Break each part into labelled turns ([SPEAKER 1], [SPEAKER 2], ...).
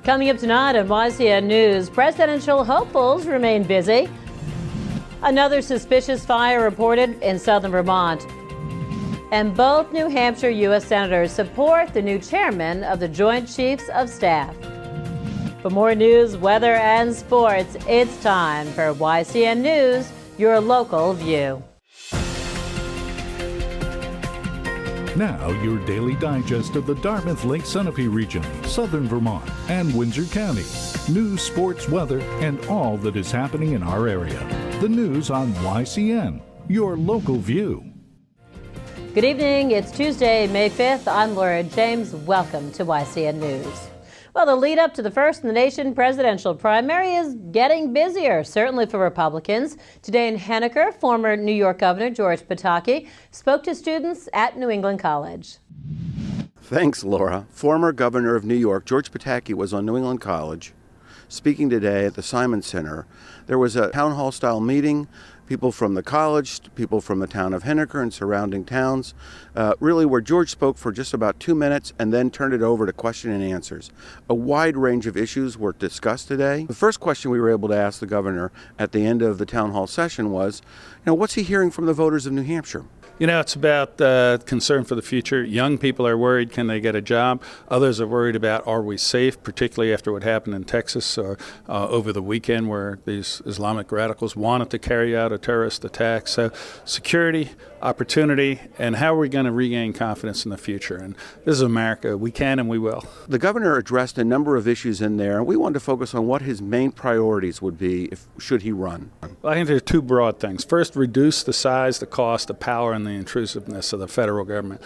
[SPEAKER 1] Coming up tonight on YCN News, presidential hopefuls remain busy. Another suspicious fire reported in southern Vermont. And both New Hampshire U.S. senators support the new chairman of the Joint Chiefs of Staff. For more news, weather, and sports, it's time for YCN News, your local view.
[SPEAKER 2] Now, your daily digest of the Dartmouth Lake Sunapee region, southern Vermont, and Windsor County. News, sports, weather, and all that is happening in our area. The news on YCN, your local view.
[SPEAKER 1] Good evening. It's Tuesday, May 5th. I'm Laura James. Welcome to YCN News. Well, the lead up to the first in the nation presidential primary is getting busier, certainly for Republicans. Today in Henniker, former New York Governor George Pataki spoke to students at New England College.
[SPEAKER 3] Thanks, Laura. Former Governor of New York George Pataki was on New England College speaking today at the Simon Center. There was a town hall style meeting. People from the college, people from the town of Henniker and surrounding towns, really where George spoke for just about 2 minutes and then turned it over to question and answers. A wide range of issues were discussed today. The first question we were able to ask the governor at the end of the town hall session was, what's he hearing from the voters of New Hampshire?
[SPEAKER 4] It's about concern for the future. Young people are worried, can they get a job? Others are worried about, are we safe, particularly after what happened in Texas or over the weekend where these Islamic radicals wanted to carry out a terrorist attack. So security, opportunity, and how are we going to regain confidence in the future? And this is America. We can and we will.
[SPEAKER 3] The governor addressed a number of issues in there, and we wanted to focus on what his main priorities would be should he run.
[SPEAKER 4] Well, I think there are two broad things. First, reduce the size, the cost, the power, and the intrusiveness of the federal government.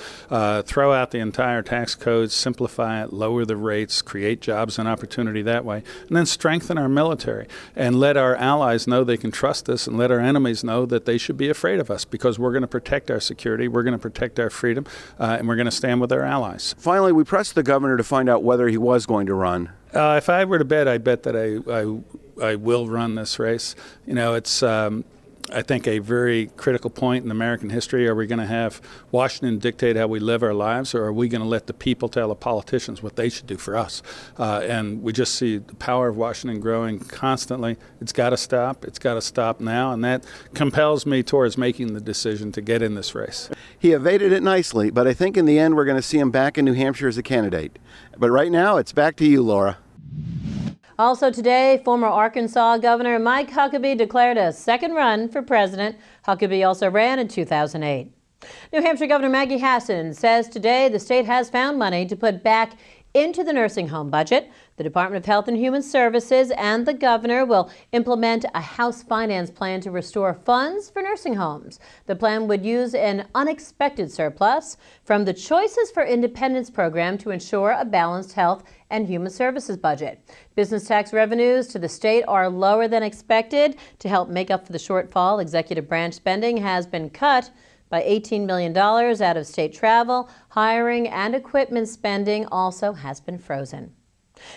[SPEAKER 4] Throw out the entire tax code, simplify it, lower the rates, create jobs and opportunity that way, and then strengthen our military and let our allies know they can trust us and let our enemies know that they should be afraid of us because we're going to protect our security, we're going to protect our freedom, and we're going to stand with our allies.
[SPEAKER 3] Finally, we pressed the governor to find out whether he was going to run.
[SPEAKER 4] If I were to bet, I'd bet that I will run this race. It's I think a very critical point in American history. Are we going to have Washington dictate how we live our lives, or are we going to let the people tell the politicians what they should do for us? And we just see the power of Washington growing constantly. It's got to stop. It's got to stop now, and that compels me towards making the decision to get in this race.
[SPEAKER 3] He evaded it nicely, but I think in the end we're going to see him back in New Hampshire as a candidate. But right now, it's back to you, Laura.
[SPEAKER 1] Also today, former Arkansas Governor Mike Huckabee declared a second run for president. Huckabee also ran in 2008. New Hampshire Governor Maggie Hassan says today the state has found money to put back into the nursing home budget. The Department of Health and Human Services and the governor will implement a House Finance plan to restore funds for nursing homes. The plan would use an unexpected surplus from the Choices for Independence program to ensure a balanced health and human services budget. Business tax revenues to the state are lower than expected. To help make up for the shortfall, executive branch spending has been cut by $18 million out of state travel. Hiring and equipment spending also has been frozen.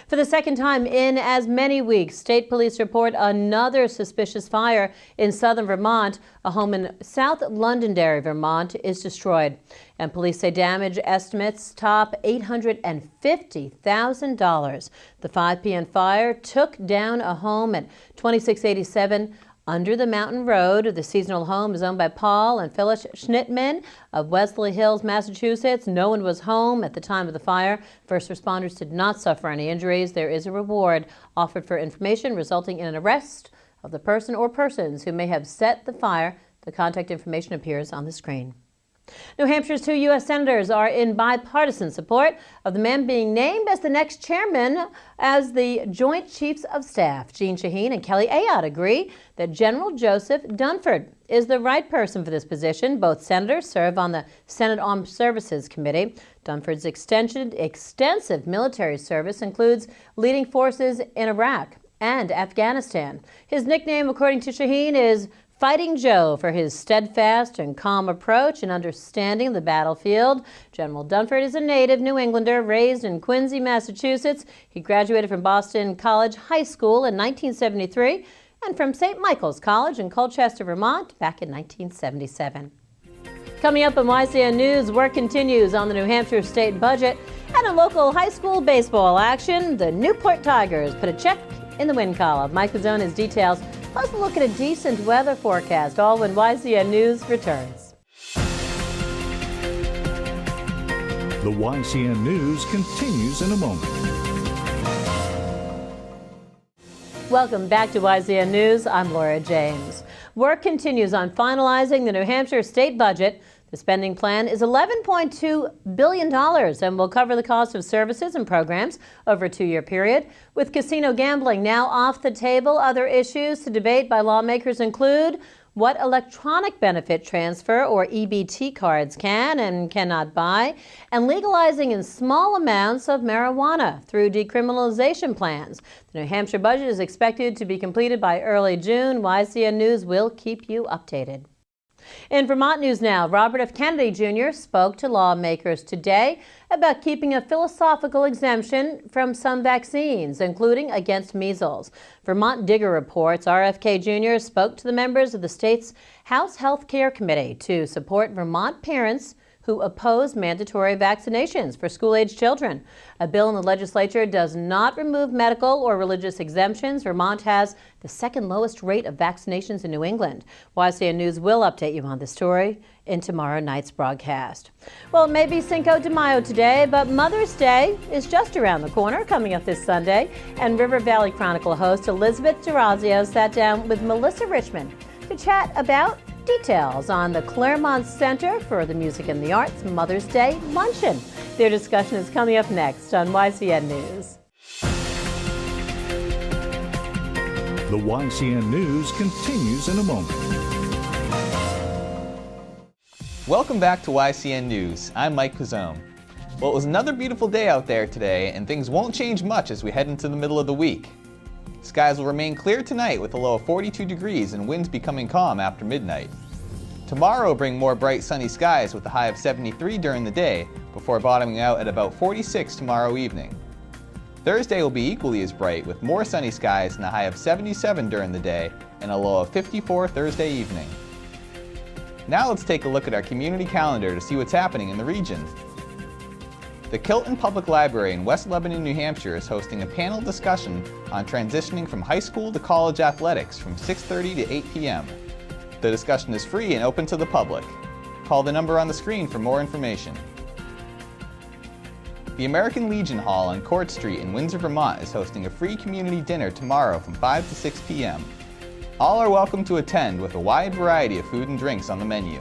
[SPEAKER 1] For the second time in as many weeks, state police report another suspicious fire in southern Vermont. A home in South Londonderry, Vermont is destroyed, and police say damage estimates top $850,000. The 5 p.m. fire took down a home at 2687 Under the Mountain Road. The seasonal home is owned by Paul and Phyllis Schnittman of Wesley Hills, Massachusetts. No one was home at the time of the fire. First responders did not suffer any injuries. There is a reward offered for information resulting in an arrest of the person or persons who may have set the fire. The contact information appears on the screen. New Hampshire's 2 U.S. senators are in bipartisan support of the man being named as the next chairman as the Joint Chiefs of Staff. Jean Shaheen and Kelly Ayotte agree that General Joseph Dunford is the right person for this position. Both senators serve on the Senate Armed Services Committee. Dunford's extensive military service includes leading forces in Iraq and Afghanistan. His nickname, according to Shaheen, is Fighting Joe for his steadfast and calm approach in understanding the battlefield. General Dunford is a native New Englander raised in Quincy, Massachusetts. He graduated from Boston College High School in 1973 and from St. Michael's College in Colchester, Vermont back in 1977. Coming up on YCN News, work continues on the New Hampshire state budget, and in local high school baseball action, the Newport Tigers put a check in the win column. Mike Pizzone has details, plus a look at a decent weather forecast, all when YCN News returns.
[SPEAKER 2] The YCN News continues in a moment.
[SPEAKER 1] Welcome back to YCN News. I'm Laura James. Work continues on finalizing the New Hampshire state budget. The spending plan is $11.2 billion and will cover the cost of services and programs over a 2-year period. With casino gambling now off the table, other issues to debate by lawmakers include what electronic benefit transfer, or EBT cards, can and cannot buy, and legalizing in small amounts of marijuana through decriminalization plans. The New Hampshire budget is expected to be completed by early June. YCN News will keep you updated. In Vermont news now, Robert F. Kennedy Jr. spoke to lawmakers today about keeping a philosophical exemption from some vaccines, including against measles. Vermont Digger reports RFK Jr. spoke to the members of the state's House Health Care Committee to support Vermont parents who oppose mandatory vaccinations for school-age children. A bill in the legislature does not remove medical or religious exemptions. Vermont has the second lowest rate of vaccinations in New England. YCN News will update you on the story in tomorrow night's broadcast. Well, it may be Cinco de Mayo today, but Mother's Day is just around the corner, coming up this Sunday. And River Valley Chronicle host Elizabeth Durazio sat down with Melissa Richmond to chat about details on the Claremont Center for the Music and the Arts Mother's Day Luncheon. Their discussion is coming up next on YCN News.
[SPEAKER 2] The YCN News continues in a moment.
[SPEAKER 5] Welcome back to YCN News. I'm Mike Pizzone. Well, it was another beautiful day out there today, and things won't change much as we head into the middle of the week. Skies will remain clear tonight with a low of 42 degrees and winds becoming calm after midnight. Tomorrow will bring more bright sunny skies with a high of 73 during the day before bottoming out at about 46 tomorrow evening. Thursday will be equally as bright with more sunny skies and a high of 77 during the day and a low of 54 Thursday evening. Now let's take a look at our community calendar to see what's happening in the region. The Kilton Public Library in West Lebanon, New Hampshire is hosting a panel discussion on transitioning from high school to college athletics from 6:30 to 8 p.m. The discussion is free and open to the public. Call the number on the screen for more information. The American Legion Hall on Court Street in Windsor, Vermont is hosting a free community dinner tomorrow from 5 to 6 p.m. All are welcome to attend with a wide variety of food and drinks on the menu.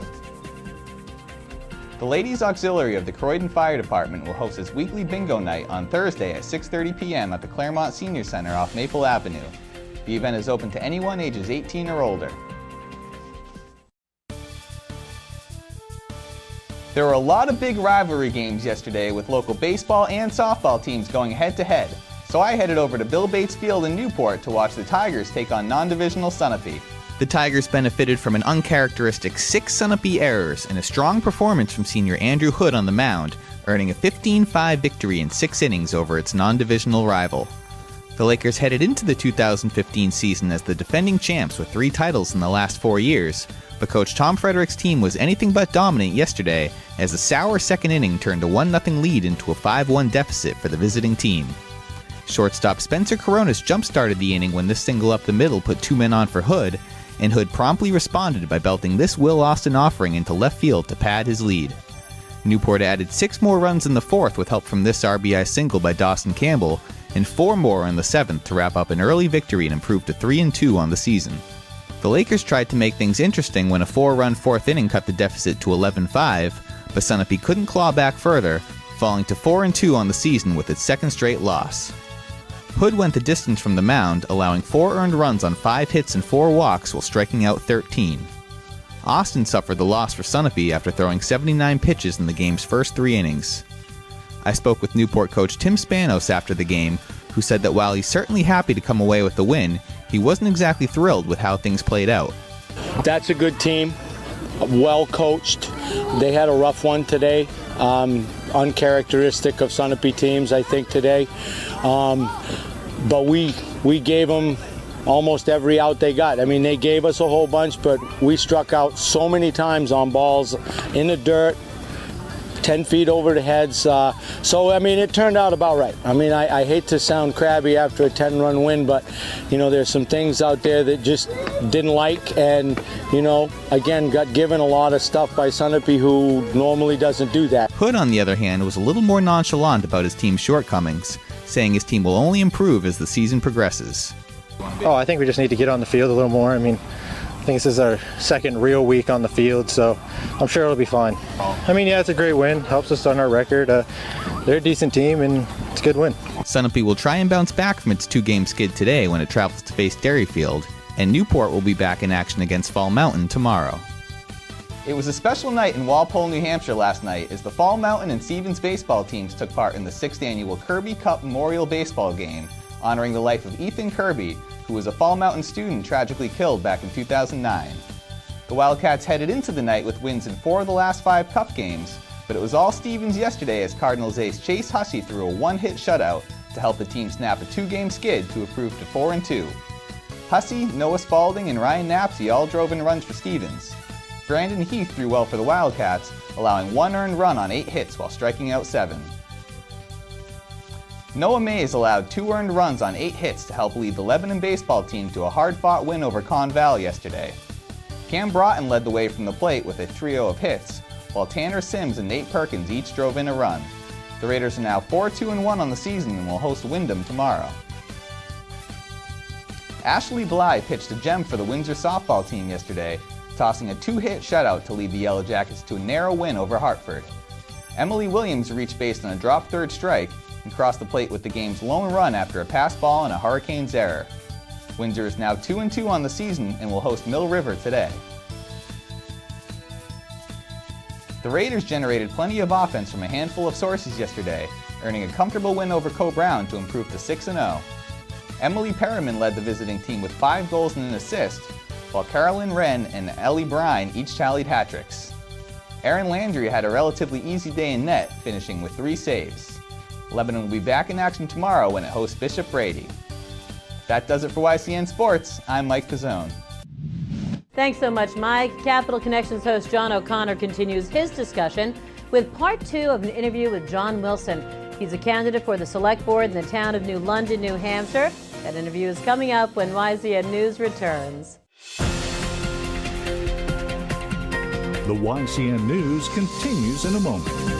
[SPEAKER 5] The Ladies Auxiliary of the Croydon Fire Department will host its weekly bingo night on Thursday at 6:30 p.m. at the Claremont Senior Center off Maple Avenue. The event is open to anyone ages 18 or older. There were a lot of big rivalry games yesterday with local baseball and softball teams going head-to-head, so I headed over to Bill Bates Field in Newport to watch the Tigers take on non-divisional Sunapee. The Tigers benefited from an uncharacteristic 6 Sunapee errors and a strong performance from senior Andrew Hood on the mound, earning a 15-5 victory in 6 innings over its non-divisional rival. The Lakers headed into the 2015 season as the defending champs with 3 titles in the last 4 years, but Coach Tom Frederick's team was anything but dominant yesterday as a sour second inning turned a 1-0 lead into a 5-1 deficit for the visiting team. Shortstop Spencer Coronas jump-started the inning when this single up the middle put 2 men on for Hood, and Hood promptly responded by belting this Will Austin offering into left field to pad his lead. Newport added 6 more runs in the 4th with help from this RBI single by Dawson Campbell, and 4 more in the 7th to wrap up an early victory and improve to 3-2 on the season. The Lakers tried to make things interesting when a 4-run 4th inning cut the deficit to 11-5, but Sunapee couldn't claw back further, falling to 4-2 on the season with its second straight loss. Hood went the distance from the mound, allowing 4 earned runs on 5 hits and 4 walks while striking out 13. Austin suffered the loss for Sunapee after throwing 79 pitches in the game's first 3 innings. I spoke with Newport coach Tim Spanos after the game, who said that while he's certainly happy to come away with the win, he wasn't exactly thrilled with how things played out.
[SPEAKER 6] That's a good team, well coached. They had a rough one today, uncharacteristic of Sunapee teams, I think, today. But we gave them almost every out they got. I mean, they gave us a whole bunch, but we struck out so many times on balls in the dirt, 10 feet over the heads. So, I mean, it turned out about right. I mean, I hate to sound crabby after a 10-run win, but, you know, there's some things out there that just didn't like and, you know, again, got given a lot of stuff by Sunapee, who normally doesn't do that.
[SPEAKER 5] Hood, on the other hand, was a little more nonchalant about his team's shortcomings, saying his team will only improve as the season progresses.
[SPEAKER 7] Oh, I think we just need to get on the field a little more. I mean, I think this is our second real week on the field, so I'm sure it'll be fine. I mean, yeah, it's a great win. Helps us on our record. They're a decent team, and it's a good win.
[SPEAKER 5] Sunapee will try and bounce back from its 2-game skid today when it travels to face Derryfield, and Newport will be back in action against Fall Mountain tomorrow. It was a special night in Walpole, New Hampshire last night as the Fall Mountain and Stevens baseball teams took part in the 6th annual Kirby Cup Memorial Baseball game, honoring the life of Ethan Kirby, who was a Fall Mountain student tragically killed back in 2009. The Wildcats headed into the night with wins in 4 of the last 5 Cup games, but it was all Stevens yesterday as Cardinals ace Chase Hussey threw a 1-hit shutout to help the team snap a 2-game skid to improve to 4-2. Hussey, Noah Spalding, and Ryan Knapsey all drove in runs for Stevens. Brandon Heath threw well for the Wildcats, allowing 1 earned run on 8 hits while striking out 7. Noah Mays allowed 2 earned runs on 8 hits to help lead the Lebanon baseball team to a hard-fought win over Conval yesterday. Cam Broughton led the way from the plate with a trio of hits, while Tanner Sims and Nate Perkins each drove in a run. The Raiders are now 4-2-1 on the season and will host Wyndham tomorrow. Ashley Bly pitched a gem for the Windsor softball team yesterday, tossing a 2-hit shutout to lead the Yellow Jackets to a narrow win over Hartford. Emily Williams reached base on a drop third strike and crossed the plate with the game's lone run after a pass ball and a Hurricanes error. Windsor is now 2-2 on the season and will host Mill River today. The Raiders generated plenty of offense from a handful of sources yesterday, earning a comfortable win over Co-Brown to improve to 6-0. Emily Perriman led the visiting team with 5 goals and an assist, while Carolyn Wren and Ellie Brine each tallied hat-tricks. Erin Landry had a relatively easy day in net, finishing with 3 saves. Lebanon will be back in action tomorrow when it hosts Bishop Brady. That does it for YCN Sports. I'm Mike Pizzone.
[SPEAKER 1] Thanks so much, Mike. Capital Connections host John O'Connor continues his discussion with part 2 of an interview with John Wilson. He's a candidate for the Select Board in the town of New London, New Hampshire. That interview is coming up when YCN News returns.
[SPEAKER 2] The YCN News continues in a moment.